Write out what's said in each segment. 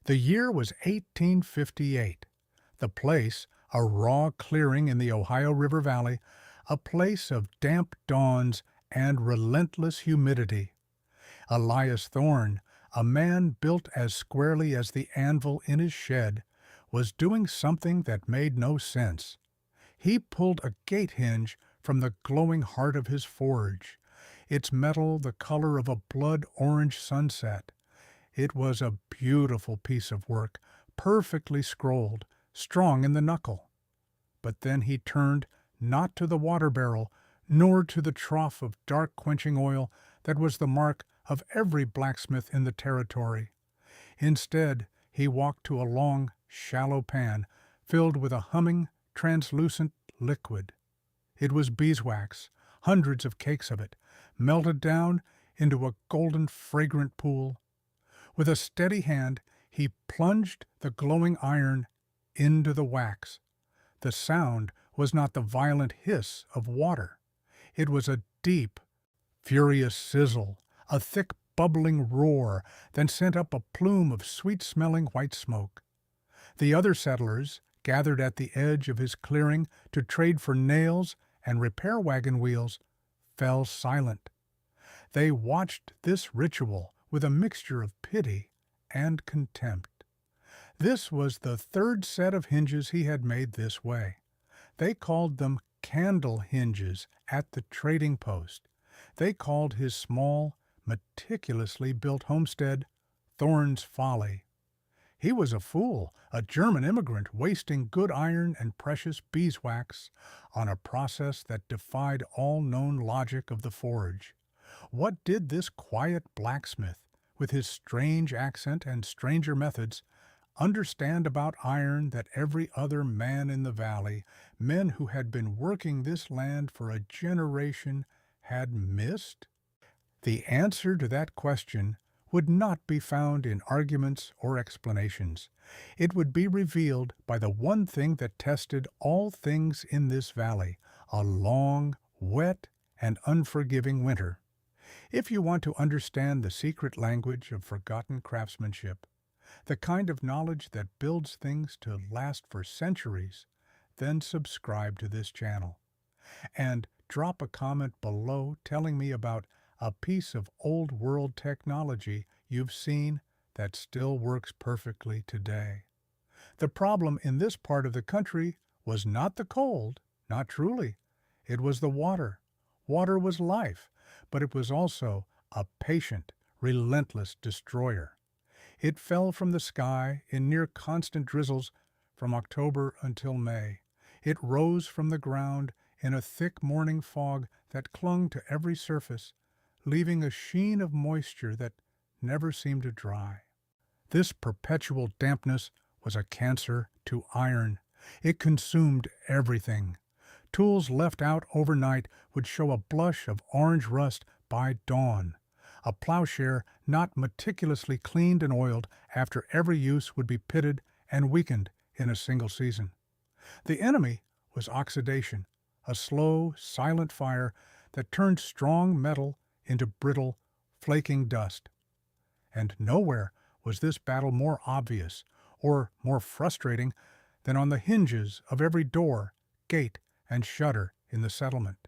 The year was 1858. The place, a raw clearing in the Ohio River Valley, a place of damp dawns and relentless humidity. Elias Thorne, a man built as squarely as the anvil in his shed, was doing something that made no sense. He pulled a gate hinge from the glowing heart of his forge, its metal the color of a blood-orange sunset. It was a beautiful piece of work, perfectly scrolled, strong in the knuckle. But then he turned not to the water barrel, nor to the trough of dark quenching oil that was the mark of every blacksmith in the territory. Instead, he walked to a long, shallow pan filled with a humming, translucent liquid. It was beeswax, hundreds of cakes of it, melted down into a golden, fragrant pool. With a steady hand, he plunged the glowing iron into the wax. The sound was not the violent hiss of water. It was a deep, furious sizzle, a thick, bubbling roar that sent up a plume of sweet-smelling white smoke. The other settlers, gathered at the edge of his clearing to trade for nails and repair wagon wheels, fell silent. They watched this ritual with a mixture of pity and contempt. This was the third set of hinges he had made this way. They called them candle hinges at the trading post. They called his small, meticulously built homestead Thorne's Folly. He was a fool, a German immigrant wasting good iron and precious beeswax on a process that defied all known logic of the forge. What did this quiet blacksmith, with his strange accent and stranger methods, understand about iron that every other man in the valley, men who had been working this land for a generation, had missed? The answer to that question would not be found in arguments or explanations. It would be revealed by the one thing that tested all things in this valley, a long, wet, and unforgiving winter. If you want to understand the secret language of forgotten craftsmanship, the kind of knowledge that builds things to last for centuries, then subscribe to this channel. And drop a comment below telling me about a piece of old-world technology you've seen that still works perfectly today. The problem in this part of the country was not the cold, not truly. It was the water. Water was life, but it was also a patient, relentless destroyer. It fell from the sky in near constant drizzles from October until May. It rose from the ground in a thick morning fog that clung to every surface, leaving a sheen of moisture that never seemed to dry. This perpetual dampness was a cancer to iron. It consumed everything. Tools left out overnight would show a blush of orange rust by dawn. A plowshare not meticulously cleaned and oiled after every use would be pitted and weakened in a single season. The enemy was oxidation, a slow, silent fire that turned strong metal into brittle, flaking dust. And nowhere was this battle more obvious or more frustrating than on the hinges of every door, gate, and shutter in the settlement.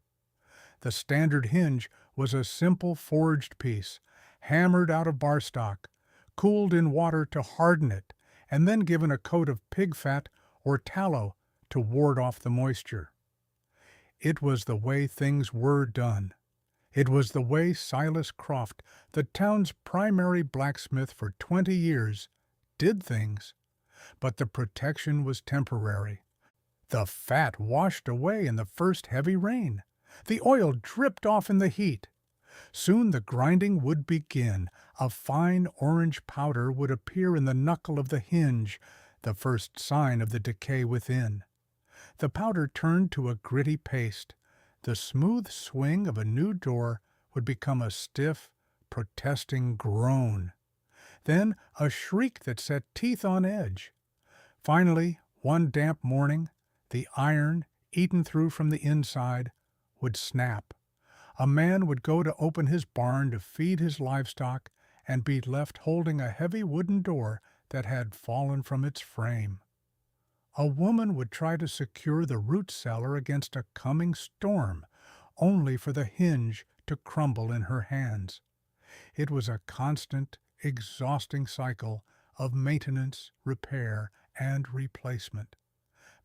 The standard hinge was a simple forged piece, hammered out of bar stock, cooled in water to harden it, and then given a coat of pig fat or tallow to ward off the moisture. It was the way things were done. It was the way Silas Croft, the town's primary blacksmith for 20 years, did things. But the protection was temporary. The fat washed away in the first heavy rain. The oil dripped off in the heat. Soon the grinding would begin. A fine orange powder would appear in the knuckle of the hinge, the first sign of the decay within. The powder turned to a gritty paste. The smooth swing of a new door would become a stiff, protesting groan. Then a shriek that set teeth on edge. Finally, one damp morning, the iron, eaten through from the inside, would snap. A man would go to open his barn to feed his livestock and be left holding a heavy wooden door that had fallen from its frame. A woman would try to secure the root cellar against a coming storm, only for the hinge to crumble in her hands. It was a constant, exhausting cycle of maintenance, repair, and replacement.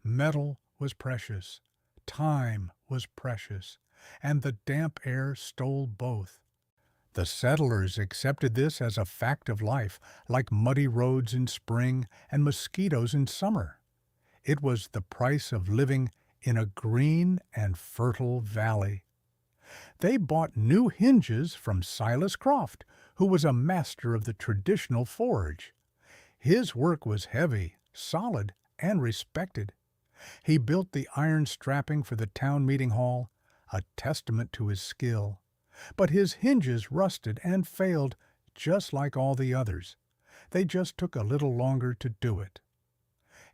Metal was precious, time was precious, and the damp air stole both. The settlers accepted this as a fact of life, like muddy roads in spring and mosquitoes in summer. It was the price of living in a green and fertile valley. They bought new hinges from Silas Croft, who was a master of the traditional forge. His work was heavy, solid, and respected. He built the iron strapping for the town meeting hall, a testament to his skill. But his hinges rusted and failed just like all the others. They just took a little longer to do it.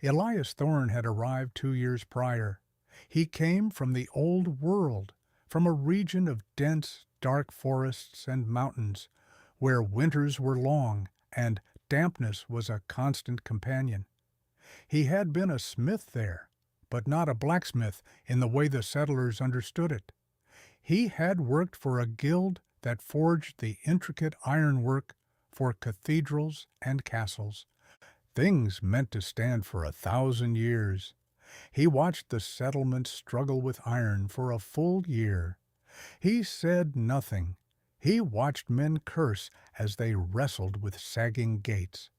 Elias Thorne had arrived 2 years prior. He came from the old world, from a region of dense, dark forests and mountains, where winters were long and dampness was a constant companion. He had been a smith there, but not a blacksmith in the way the settlers understood it. He had worked for a guild that forged the intricate ironwork for cathedrals and castles, things meant to stand for 1,000 years. He watched the settlements struggle with iron for a full year. He said nothing. He watched men curse as they wrestled with sagging gates.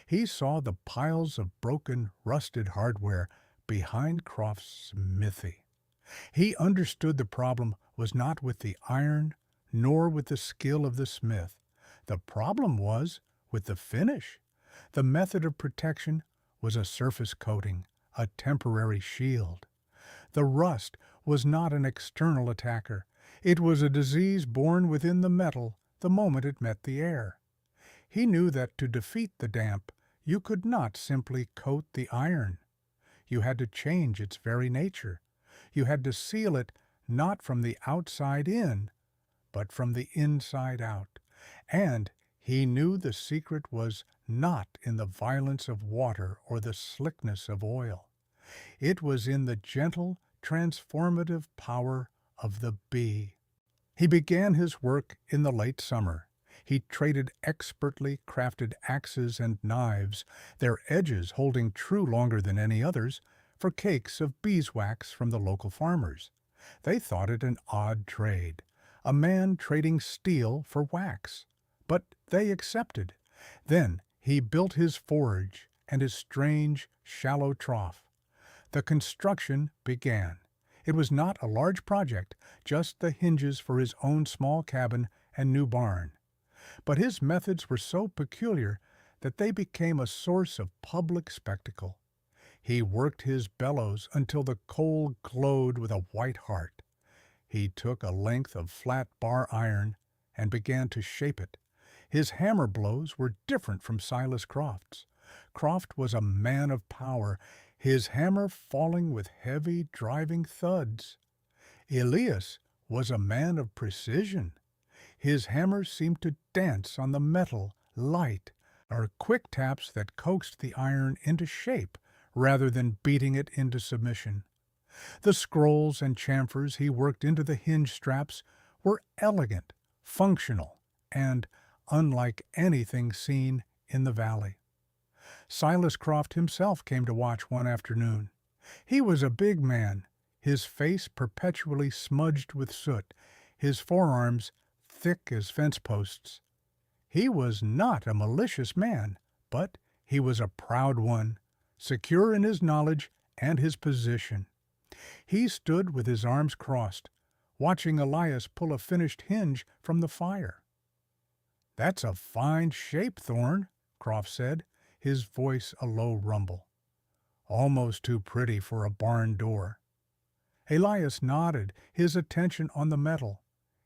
He saw the piles of broken, rusted hardware behind Croft's smithy. He understood the problem was not with the iron, nor with the skill of the smith. The problem was with the finish. The method of protection was a surface coating, a temporary shield. The rust was not an external attacker. It was a disease born within the metal the moment it met the air. He knew that to defeat the damp, you could not simply coat the iron. You had to change its very nature. You had to seal it not from the outside in, but from the inside out. And he knew the secret was not in the violence of water or the slickness of oil. It was in the gentle, transformative power of the bee. He began his work in the late summer. He traded expertly crafted axes and knives, their edges holding true longer than any others, for cakes of beeswax from the local farmers. They thought it an odd trade, a man trading steel for wax. But they accepted. Then he built his forge and his strange, shallow trough. The construction began. It was not a large project, just the hinges for his own small cabin and new barn. But his methods were so peculiar that they became a source of public spectacle. He worked his bellows until the coal glowed with a white heart. He took a length of flat bar iron and began to shape it. His hammer blows were different from Silas Croft's. Croft was a man of power, his hammer falling with heavy, driving thuds. Elias was a man of precision. His hammer seemed to dance on the metal, light, or quick taps that coaxed the iron into shape rather than beating it into submission. The scrolls and chamfers he worked into the hinge straps were elegant, functional, and unlike anything seen in the valley. Silas Croft himself came to watch one afternoon. He was a big man, his face perpetually smudged with soot, his forearms thick as fence posts. He was not a malicious man, but he was a proud one, secure in his knowledge and his position. He stood with his arms crossed, watching Elias pull a finished hinge from the fire. "That's a fine shape, Thorne," Croft said, his voice a low rumble. "Almost too pretty for a barn door." Elias nodded, his attention on the metal.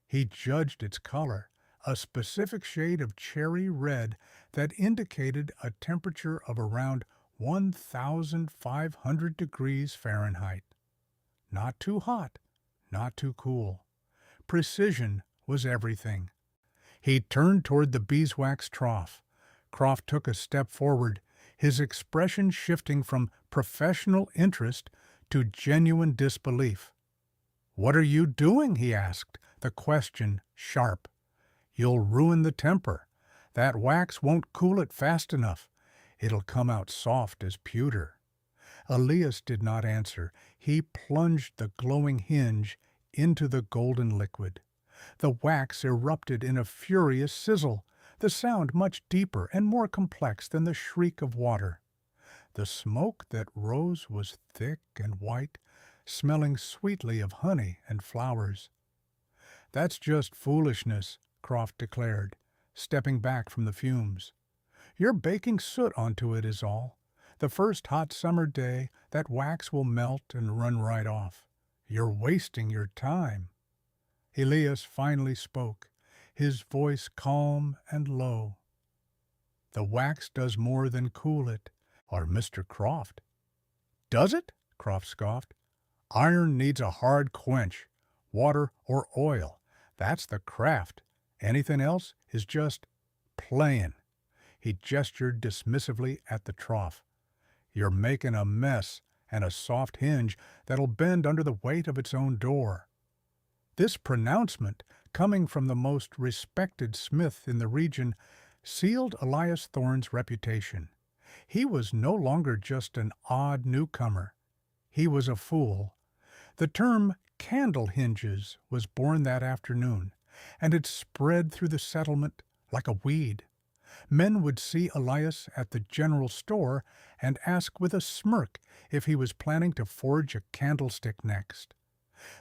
He judged its color, a specific shade of cherry red that indicated a temperature of around 1,500 degrees Fahrenheit. Not too hot, not too cool. Precision was everything. He turned toward the beeswax trough. Croft took a step forward, his expression shifting from professional interest to genuine disbelief. "What are you doing?" he asked, the question sharp. "You'll ruin the temper. That wax won't cool it fast enough. It'll come out soft as pewter." Elias did not answer. He plunged the glowing hinge into the golden liquid. The wax erupted in a furious sizzle, the sound much deeper and more complex than the shriek of water. The smoke that rose was thick and white, smelling sweetly of honey and flowers. "That's just foolishness," Croft declared, stepping back from the fumes. "You're baking soot onto it is all. The first hot summer day, that wax will melt and run right off. You're wasting your time." Elias finally spoke, his voice calm and low. "The wax does more than cool it, or Mr. Croft." "Does it?" Croft scoffed. "Iron needs a hard quench, water or oil. That's the craft. Anything else is just playin'." He gestured dismissively at the trough. "You're making a mess and a soft hinge that'll bend under the weight of its own door." This pronouncement, coming from the most respected smith in the region, sealed Elias Thorne's reputation. He was no longer just an odd newcomer. He was a fool. The term candle hinges was born that afternoon, and it spread through the settlement like a weed. Men would see Elias at the general store and ask with a smirk if he was planning to forge a candlestick next.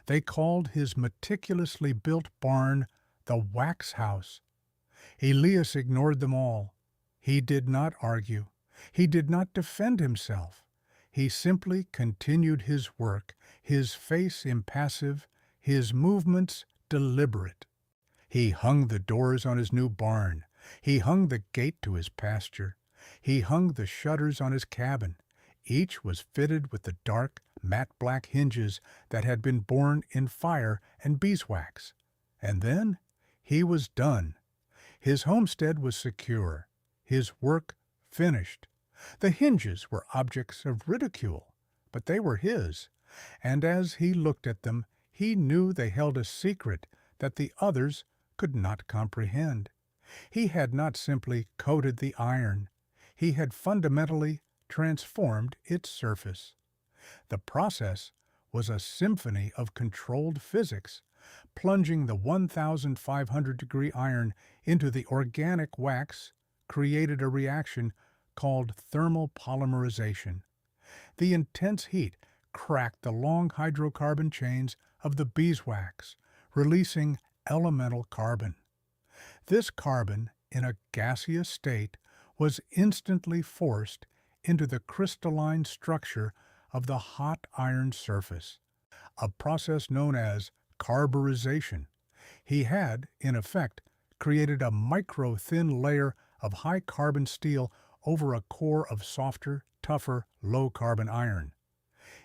They called his meticulously built barn the Wax House. Elias ignored them all. He did not argue. He did not defend himself. He simply continued his work, his face impassive, his movements deliberate. He hung the doors on his new barn. He hung the gate to his pasture. He hung the shutters on his cabin. Each was fitted with the dark, matte black hinges that had been born in fire and beeswax. And then he was done. His homestead was secure, his work finished. The hinges were objects of ridicule, but they were his, and as he looked at them, he knew they held a secret that the others could not comprehend. He had not simply coated the iron. He had fundamentally transformed its surface. The process was a symphony of controlled physics. Plunging the 1,500-degree iron into the organic wax created a reaction called thermal polymerization. The intense heat cracked the long hydrocarbon chains of the beeswax, releasing elemental carbon. This carbon, in a gaseous state, was instantly forced into the crystalline structure of the hot iron surface, a process known as carburization. He had, in effect, created a micro-thin layer of high-carbon steel over a core of softer, tougher, low-carbon iron.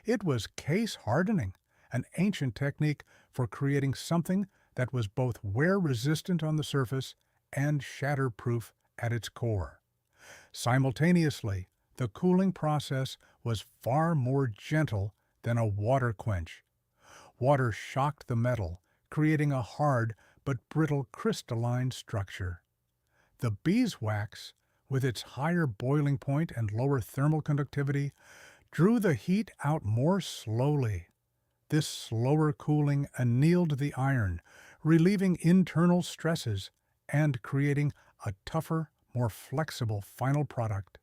It was case-hardening, an ancient technique for creating something that was both wear-resistant on the surface and shatter-proof at its core. Simultaneously, the cooling process was far more gentle than a water quench. Water shocked the metal, creating a hard but brittle crystalline structure. The beeswax, with its higher boiling point and lower thermal conductivity, drew the heat out more slowly. This slower cooling annealed the iron, relieving internal stresses and creating a tougher, more flexible final product.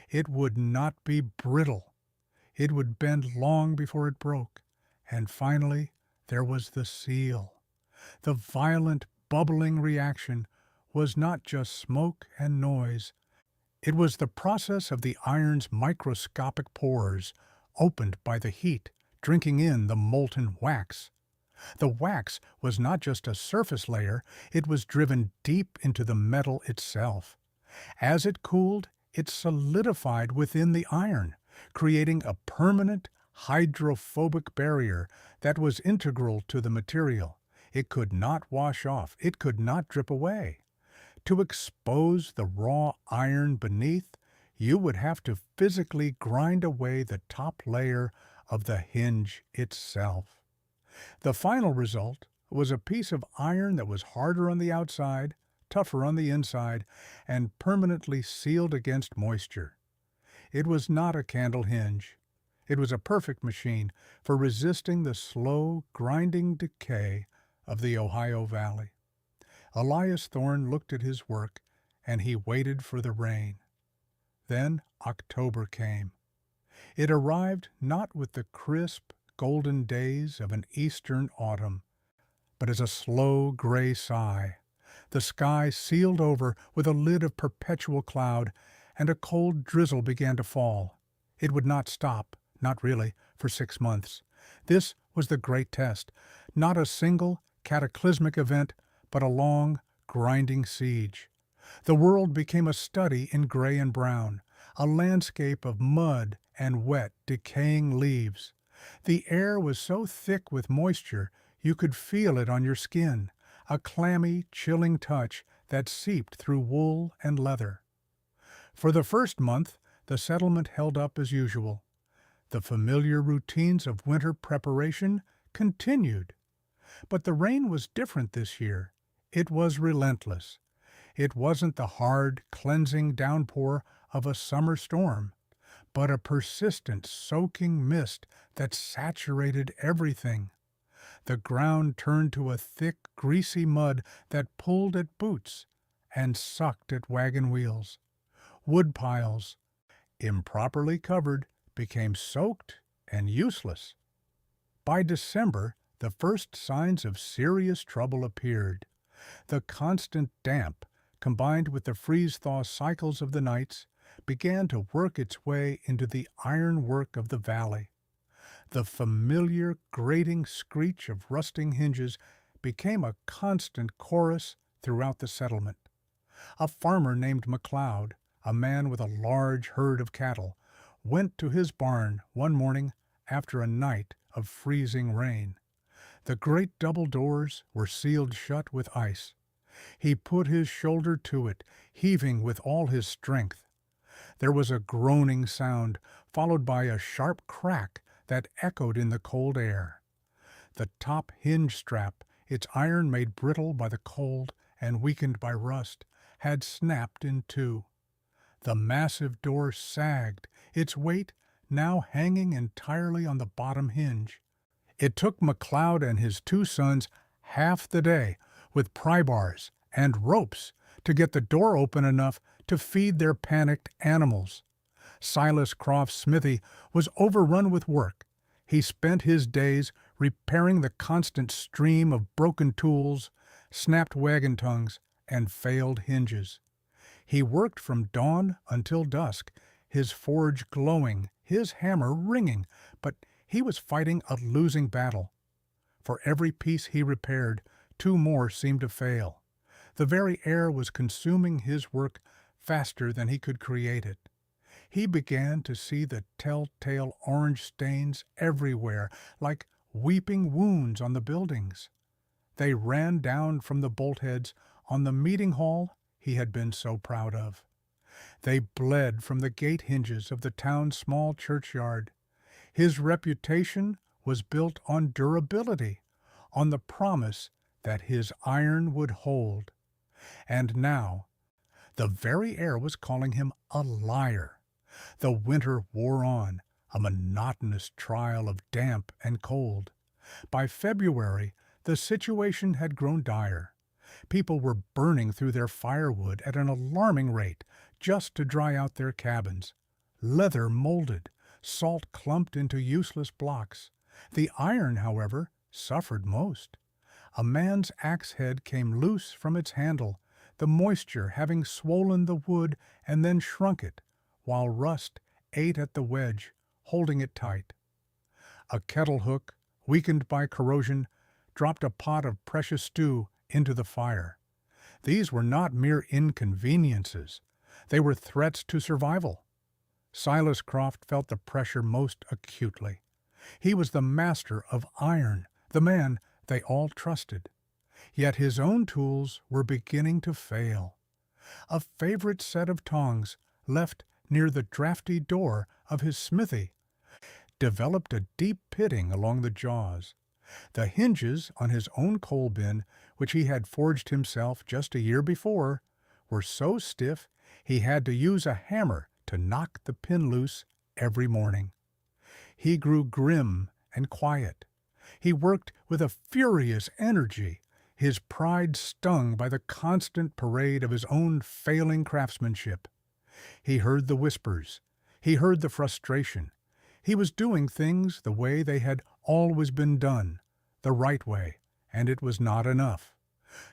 It would not be brittle. It would bend long before it broke. And finally, there was the seal. The violent, bubbling reaction was not just smoke and noise. It was the process of the iron's microscopic pores, opened by the heat, drinking in the molten wax. The wax was not just a surface layer, it was driven deep into the metal itself. As it cooled, it solidified within the iron, creating a permanent hydrophobic barrier that was integral to the material. It could not wash off, it could not drip away. To expose the raw iron beneath, You would have to physically grind away the top layer of the hinge itself. The final result was a piece of iron that was harder on the outside, tougher on the inside, and permanently sealed against moisture. It was not a candle hinge. It was a perfect machine for resisting the slow, grinding decay of the Ohio Valley. Elias Thorne looked at his work, and he waited for the rain. Then October came. It arrived not with the crisp, golden days of an eastern autumn, but as a slow gray sigh. The sky sealed over with a lid of perpetual cloud, and a cold drizzle began to fall. It would not stop, not really, for 6 months. This was the great test, not a single cataclysmic event, but a long, grinding siege. The world became a study in gray and brown, a landscape of mud and wet, decaying leaves. The air was so thick with moisture you could feel it on your skin, a clammy, chilling touch that seeped through wool and leather. For the first month, the settlement held up as usual. The familiar routines of winter preparation continued. But the rain was different this year. It was relentless. It wasn't the hard, cleansing downpour of a summer storm, but a persistent, soaking mist that saturated everything. The ground turned to a thick, greasy mud that pulled at boots and sucked at wagon wheels. Wood piles, improperly covered, became soaked and useless. By December, the first signs of serious trouble appeared. The constant damp, combined with the freeze-thaw cycles of the nights, began to work its way into the ironwork of the valley. The familiar grating screech of rusting hinges became a constant chorus throughout the settlement. A farmer named McLeod, a man with a large herd of cattle, went to his barn one morning after a night of freezing rain. The great double doors were sealed shut with ice. He put his shoulder to it, heaving with all his strength. There was a groaning sound, followed by a sharp crack that echoed in the cold air. The top hinge strap, its iron made brittle by the cold and weakened by rust, had snapped in two. The massive door sagged, its weight now hanging entirely on the bottom hinge. It took McLeod and his 2 sons half the day, with pry bars and ropes, to get the door open enough to feed their panicked animals. Silas Croft's smithy was overrun with work. He spent his days repairing the constant stream of broken tools, snapped wagon tongues, and failed hinges. He worked from dawn until dusk, his forge glowing, his hammer ringing, but he was fighting a losing battle. For every piece he repaired, 2 more seemed to fail. The very air was consuming his work faster than he could create it. He began to see the telltale orange stains everywhere, like weeping wounds on the buildings. They ran down from the boltheads on the meeting hall he had been so proud of. They bled from the gate hinges of the town's small churchyard. His reputation was built on durability, on the promise that his iron would hold. And now, the very air was calling him a liar. The winter wore on, a monotonous trial of damp and cold. By February, the situation had grown dire. People were burning through their firewood at an alarming rate just to dry out their cabins. Leather molded, salt clumped into useless blocks. The iron, however, suffered most. A man's axe head came loose from its handle, the moisture having swollen the wood and then shrunk it, while rust ate at the wedge, holding it tight. A kettle hook, weakened by corrosion, dropped a pot of precious stew into the fire. These were not mere inconveniences. They were threats to survival. Silas Croft felt the pressure most acutely. He was the master of iron, the man they all trusted. Yet his own tools were beginning to fail. A favorite set of tongs, left near the draughty door of his smithy, developed a deep pitting along the jaws. The hinges on his own coal bin, which he had forged himself just a year before, were so stiff he had to use a hammer to knock the pin loose every morning. He grew grim and quiet. He worked with a furious energy, his pride stung by the constant parade of his own failing craftsmanship. He heard the whispers. He heard the frustration. He was doing things the way they had always been done, the right way, and it was not enough.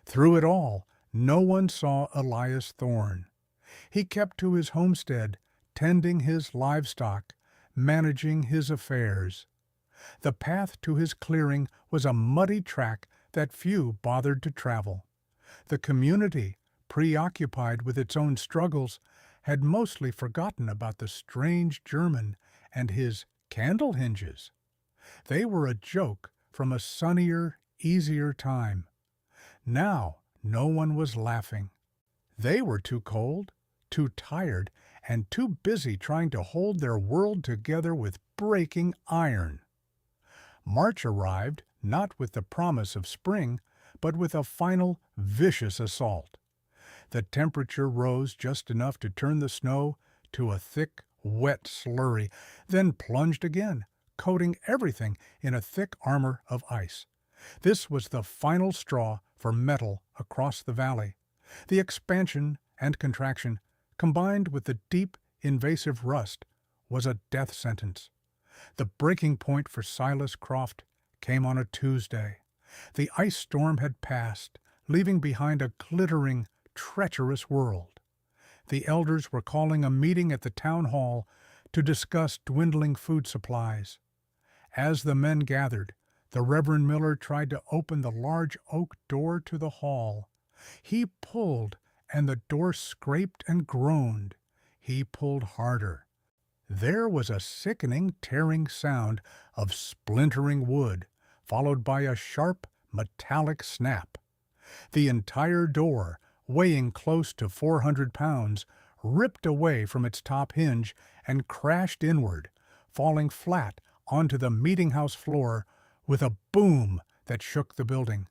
Through it all, no one saw Elias Thorne. He kept to his homestead, tending his livestock, managing his affairs. The path to his clearing was a muddy track that few bothered to travel. The community, preoccupied with its own struggles, had mostly forgotten about the strange German and his candle hinges. They were a joke from a sunnier, easier time. Now no one was laughing. They were too cold, too tired, and too busy trying to hold their world together with breaking iron. March arrived not with the promise of spring, but with a final, vicious assault. The temperature rose just enough to turn the snow to a thick, wet slurry, then plunged again, coating everything in a thick armor of ice. This was the final straw for metal across the valley. The expansion and contraction, combined with the deep, invasive rust, was a death sentence. The breaking point for Silas Croft came on a Tuesday. The ice storm had passed, leaving behind a glittering, treacherous world. The elders were calling a meeting at the town hall to discuss dwindling food supplies. As the men gathered, the Reverend Miller tried to open the large oak door to the hall. He pulled, and the door scraped and groaned. He pulled harder. There was a sickening, tearing sound of splintering wood, followed by a sharp, metallic snap. The entire door, weighing close to 400 pounds, ripped away from its top hinge and crashed inward, falling flat onto the meeting-house floor with a boom that shook the building.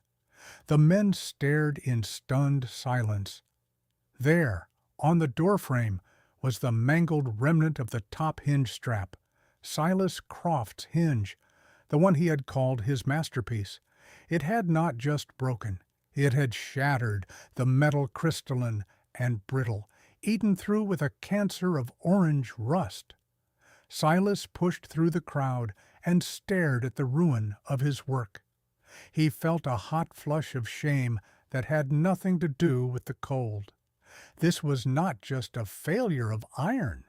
The men stared in stunned silence. There, on the doorframe, was the mangled remnant of the top hinge strap, Silas Croft's hinge, the one he had called his masterpiece. It had not just broken. It had shattered, the metal crystalline and brittle, eaten through with a cancer of orange rust. Silas pushed through the crowd and stared at the ruin of his work. He felt a hot flush of shame that had nothing to do with the cold. This was not just a failure of iron.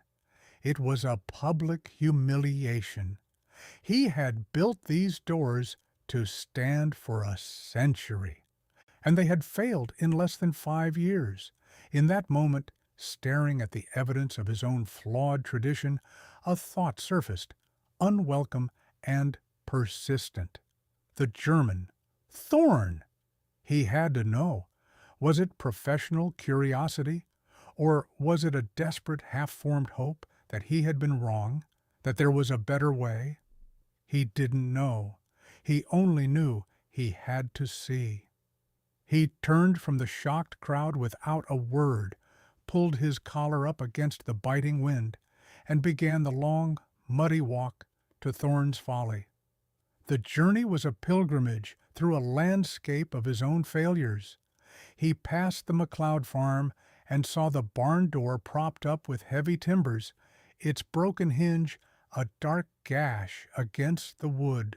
It was a public humiliation. He had built these doors to stand for a century, and they had failed in less than 5 years. In that moment, staring at the evidence of his own flawed tradition, a thought surfaced, unwelcome and persistent. The German, Thorne! He had to know. Was it professional curiosity, or was it a desperate, half-formed hope that he had been wrong, that there was a better way? He didn't know. He only knew he had to see. He turned from the shocked crowd without a word, pulled his collar up against the biting wind, and began the long, muddy walk to Thorne's Folly. The journey was a pilgrimage through a landscape of his own failures. He passed the McLeod farm and saw the barn door propped up with heavy timbers, its broken hinge a dark gash against the wood.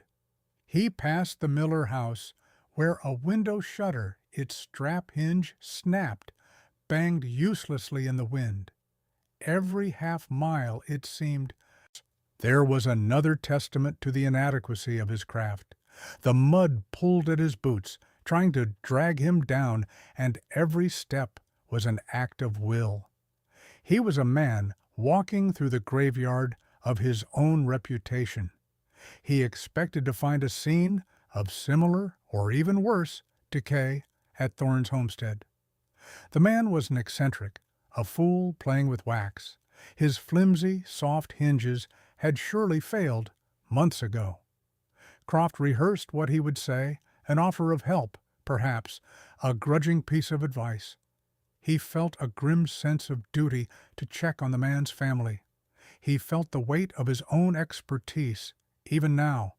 He passed the Miller house, where a window shutter, its strap hinge snapped, banged uselessly in the wind. Every half-mile, it seemed, there was another testament to the inadequacy of his craft. The mud pulled at his boots, trying to drag him down, and every step was an act of will. He was a man walking through the graveyard of his own reputation. He expected to find a scene of similar, or even worse, decay at Thorne's homestead. The man was an eccentric, a fool playing with wax. His flimsy, soft hinges had surely failed months ago. Croft rehearsed what he would say, an offer of help, perhaps, a grudging piece of advice. He felt a grim sense of duty to check on the man's family. He felt the weight of his own expertise, even now.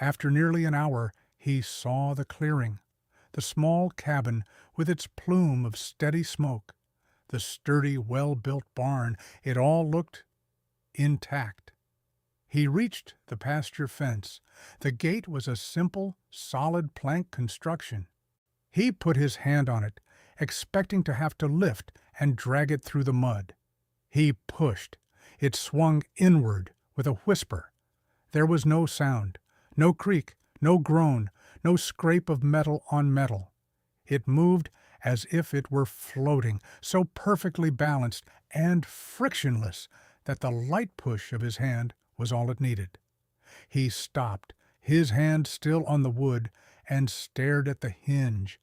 After nearly an hour, he saw the clearing, the small cabin with its plume of steady smoke, the sturdy, well-built barn. It all looked intact. He reached the pasture fence. The gate was a simple, solid plank construction. He put his hand on it, expecting to have to lift and drag it through the mud. He pushed. It swung inward with a whisper. There was no sound, no creak, no groan, no scrape of metal on metal. It moved as if it were floating, so perfectly balanced and frictionless that the light push of his hand was all it needed. He stopped, his hand still on the wood, and stared at the hinge.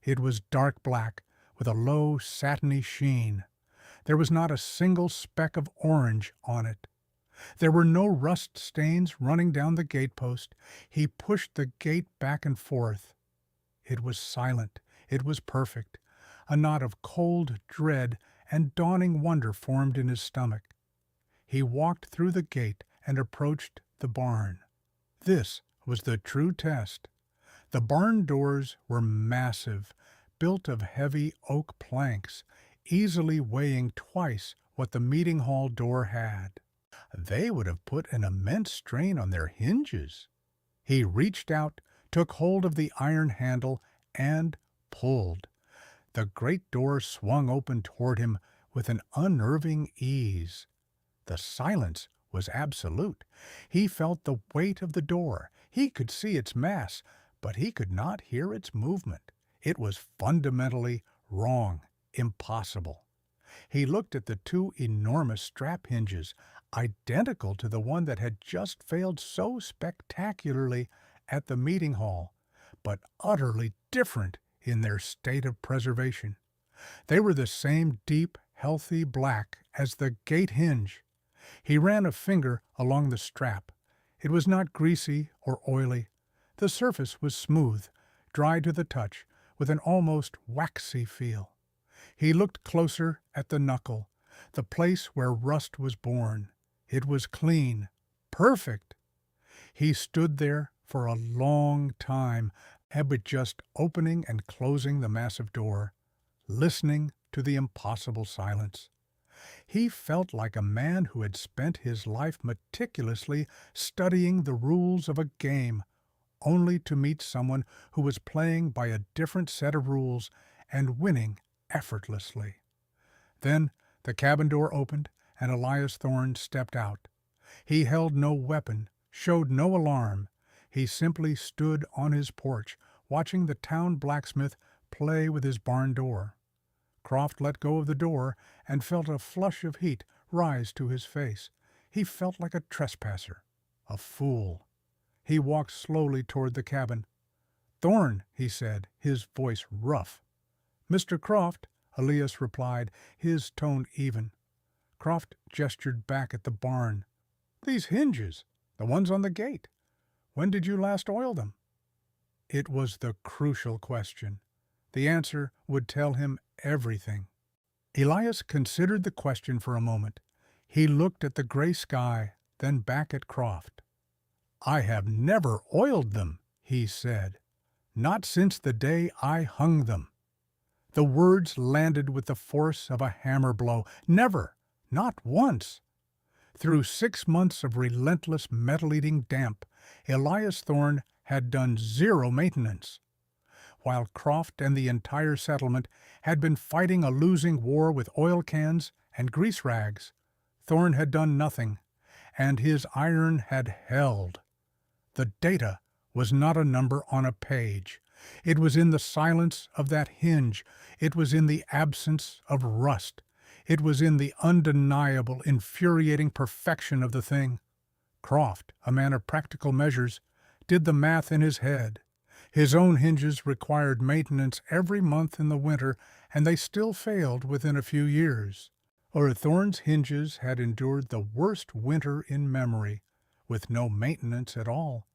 It was dark black, with a low, satiny sheen. There was not a single speck of orange on it. There were no rust stains running down the gatepost. He pushed the gate back and forth. It was silent. It was perfect. A knot of cold dread and dawning wonder formed in his stomach. He walked through the gate and approached the barn. This was the true test. The barn doors were massive, built of heavy oak planks, easily weighing twice what the meeting hall door had. They would have put an immense strain on their hinges. He reached out, took hold of the iron handle, and pulled. The great door swung open toward him with an unnerving ease. The silence was absolute. He felt the weight of the door. He could see its mass, but he could not hear its movement. It was fundamentally wrong, impossible. He looked at the two enormous strap hinges, identical to the one that had just failed so spectacularly at the meeting hall, but utterly different in their state of preservation. They were the same deep, healthy black as the gate hinge. He ran a finger along the strap. It was not greasy or oily. The surface was smooth, dry to the touch, with an almost waxy feel. He looked closer at the knuckle, the place where rust was born. It was clean, perfect. He stood there for a long time, but just opening and closing the massive door, listening to the impossible silence. He felt like a man who had spent his life meticulously studying the rules of a game, only to meet someone who was playing by a different set of rules and winning effortlessly. Then the cabin door opened, and Elias Thorne stepped out. He held no weapon, showed no alarm. He simply stood on his porch, watching the town blacksmith play with his barn door. Croft let go of the door and felt a flush of heat rise to his face. He felt like a trespasser, a fool. He walked slowly toward the cabin. "Thorne," he said, his voice rough. "Mr. Croft," Elias replied, his tone even. Croft gestured back at the barn. "These hinges, the ones on the gate. When did you last oil them?" It was the crucial question. The answer would tell him everything. Elias considered the question for a moment. He looked at the gray sky, then back at Croft. "I have never oiled them," he said. "Not since the day I hung them." The words landed with the force of a hammer blow. Never, not once. Through 6 months of relentless metal-eating damp, Elias Thorne had done zero maintenance. While Croft and the entire settlement had been fighting a losing war with oil cans and grease rags, Thorne had done nothing, and his iron had held. The data was not a number on a page. It was in the silence of that hinge. It was in the absence of rust. It was in the undeniable, infuriating perfection of the thing. Croft, a man of practical measures, did the math in his head. His own hinges required maintenance every month in the winter, and they still failed within a few years. Or Thorne's hinges had endured the worst winter in memory, with no maintenance at all,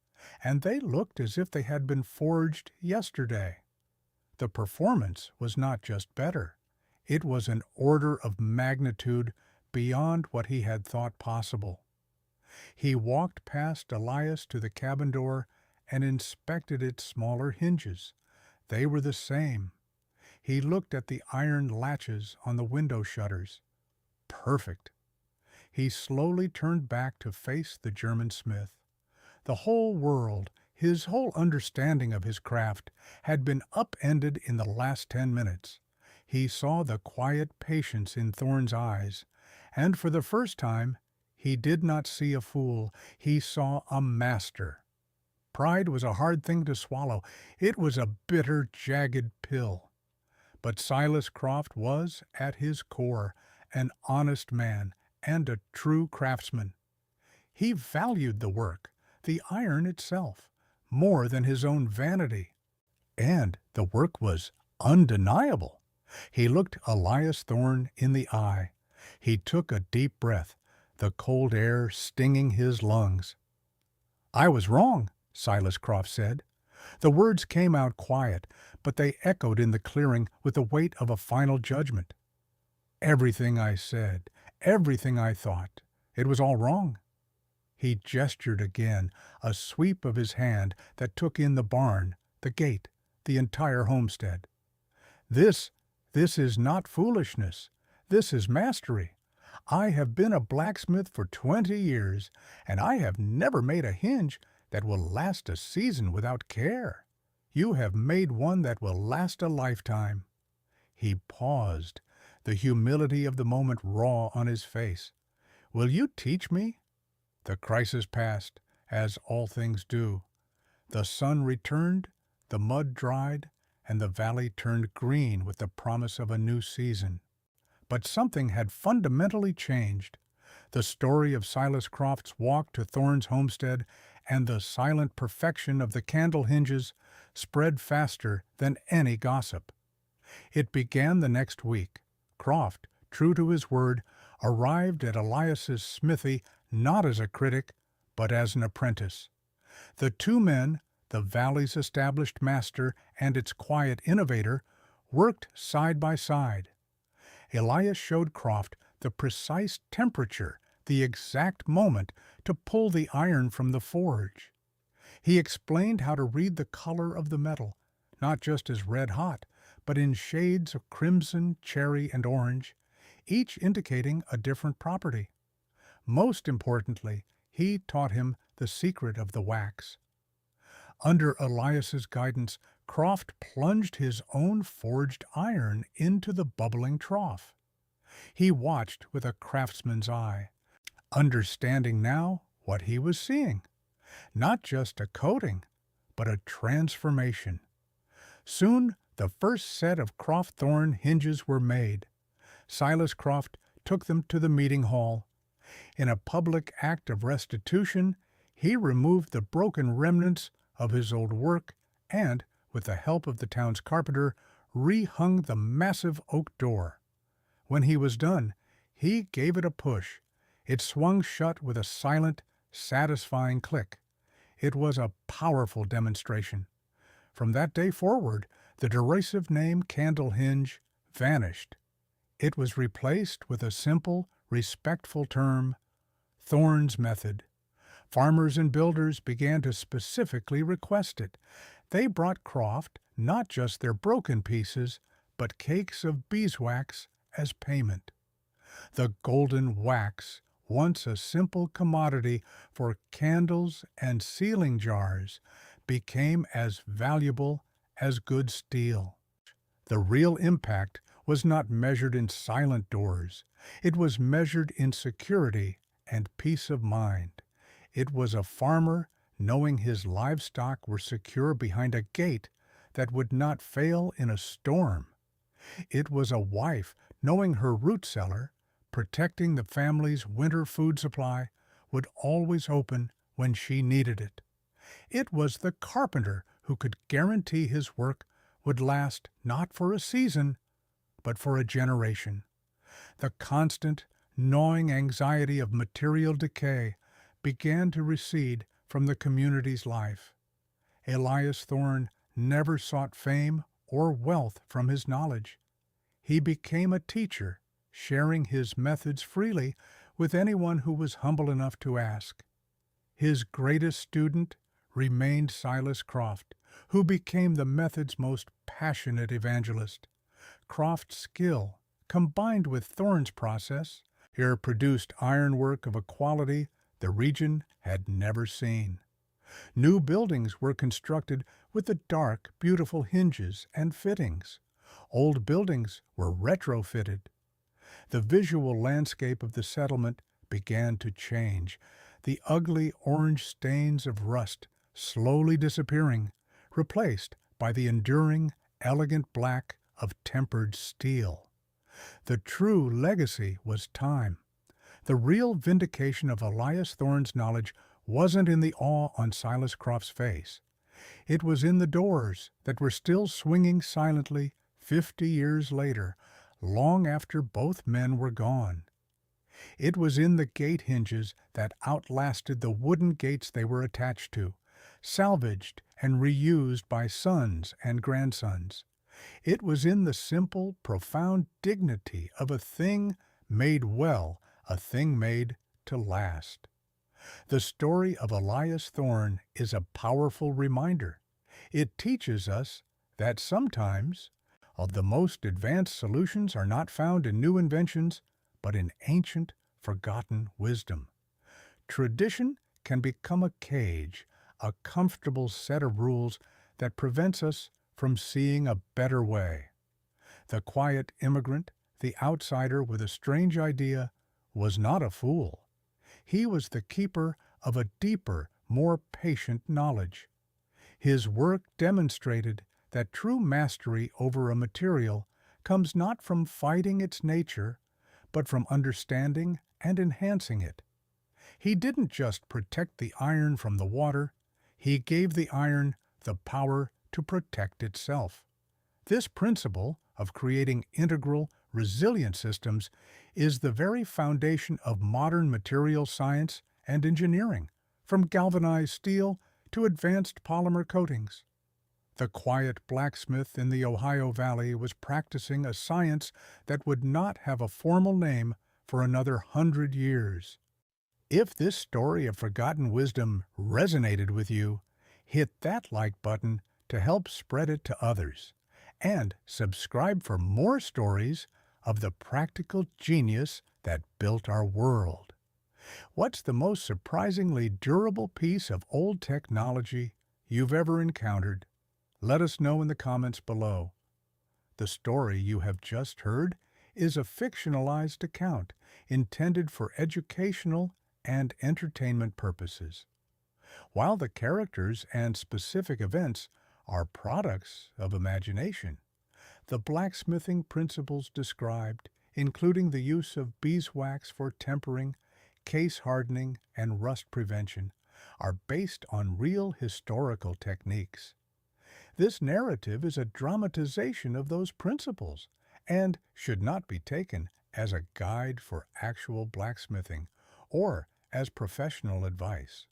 and they looked as if they had been forged yesterday. The performance was not just better, it was an order of magnitude beyond what he had thought possible. He walked past Elias to the cabin door and inspected its smaller hinges. They were the same. He looked at the iron latches on the window shutters. Perfect. He slowly turned back to face the German smith. The whole world, his whole understanding of his craft, had been upended in the last 10 minutes. He saw the quiet patience in Thorne's eyes, and for the first time he did not see a fool, he saw a master. Pride was a hard thing to swallow. It was a bitter, jagged pill. But Silas Croft was, at his core, an honest man and a true craftsman. He valued the work, the iron itself, more than his own vanity. And the work was undeniable. He looked Elias Thorne in the eye. He took a deep breath, the cold air stinging his lungs. "I was wrong," Silas Croft said. The words came out quiet, but they echoed in the clearing with the weight of a final judgment. "Everything I said, everything I thought, it was all wrong." He gestured again, a sweep of his hand that took in the barn, the gate, the entire homestead. This is not foolishness. This is mastery. I have been a blacksmith for 20 years, and I have never made a hinge that will last a season without care. You have made one that will last a lifetime." He paused, the humility of the moment raw on his face. "Will you teach me?" The crisis passed, as all things do. The sun returned, the mud dried, and the valley turned green with the promise of a new season. But something had fundamentally changed. The story of Silas Croft's walk to Thorne's homestead and the silent perfection of the candle hinges spread faster than any gossip. It began the next week. Croft, true to his word, arrived at Elias's smithy not as a critic, but as an apprentice. The two men, the valley's established master and its quiet innovator, worked side by side. Elias showed Croft the precise temperature, the exact moment to pull the iron from the forge. He explained how to read the color of the metal, not just as red hot, but in shades of crimson, cherry, and orange, each indicating a different property. Most importantly, he taught him the secret of the wax. Under Elias's guidance, Croft plunged his own forged iron into the bubbling trough. He watched with a craftsman's eye, understanding now what he was seeing. Not just a coating, but a transformation. Soon the first set of Croft Thorne hinges were made. Silas Croft took them to the meeting hall. In a public act of restitution, he removed the broken remnants of his old work and, with the help of the town's carpenter, rehung the massive oak door. When he was done, he gave it a push. It swung shut with a silent, satisfying click. It was a powerful demonstration. From that day forward, the derisive name candle hinge vanished. It was replaced with a simple, respectful term, Thorne's method. Farmers and builders began to specifically request it. They brought Croft not just their broken pieces, but cakes of beeswax as payment. The golden wax, once a simple commodity for candles and sealing jars, became as valuable as good steel. The real impact was not measured in silent doors. It was measured in security and peace of mind. It was a farmer knowing his livestock were secure behind a gate that would not fail in a storm. It was a wife knowing her root cellar, protecting the family's winter food supply, would always open when she needed it. It was the carpenter who could guarantee his work would last not for a season, but for a generation. The constant, gnawing anxiety of material decay began to recede from the community's life. Elias Thorne never sought fame or wealth from his knowledge. He became a teacher, sharing his methods freely with anyone who was humble enough to ask. His greatest student remained Silas Croft, who became the method's most passionate evangelist. Croft's skill, combined with Thorne's process, here produced ironwork of a quality the region had never seen. New buildings were constructed with the dark, beautiful hinges and fittings. Old buildings were retrofitted. The visual landscape of the settlement began to change, the ugly orange stains of rust slowly disappearing, replaced by the enduring, elegant black of tempered steel. The true legacy was time. The real vindication of Elias Thorne's knowledge wasn't in the awe on Silas Croft's face. It was in the doors that were still swinging silently 50 years later, long after both men were gone. It was in the gate hinges that outlasted the wooden gates they were attached to, salvaged and reused by sons and grandsons. It was in the simple, profound dignity of a thing made well, a thing made to last. The story of Elias Thorne is a powerful reminder. It teaches us that sometimes the most advanced solutions are not found in new inventions, but in ancient, forgotten wisdom. Tradition can become a cage, a comfortable set of rules that prevents us from seeing a better way. The quiet immigrant, the outsider with a strange idea, was not a fool. He was the keeper of a deeper, more patient knowledge. His work demonstrated that true mastery over a material comes not from fighting its nature, but from understanding and enhancing it. He didn't just protect the iron from the water, he gave the iron the power to protect itself. This principle of creating integral, resilient systems is the very foundation of modern material science and engineering, from galvanized steel to advanced polymer coatings. The quiet blacksmith in the Ohio Valley was practicing a science that would not have a formal name for another 100 years. If this story of forgotten wisdom resonated with you, hit that like button to help spread it to others, and subscribe for more stories of the practical genius that built our world. What's the most surprisingly durable piece of old technology you've ever encountered? Let us know in the comments below. The story you have just heard is a fictionalized account intended for educational and entertainment purposes. While the characters and specific events are products of imagination, the blacksmithing principles described, including the use of beeswax for tempering, case hardening, and rust prevention, are based on real historical techniques. This narrative is a dramatization of those principles and should not be taken as a guide for actual blacksmithing or as professional advice.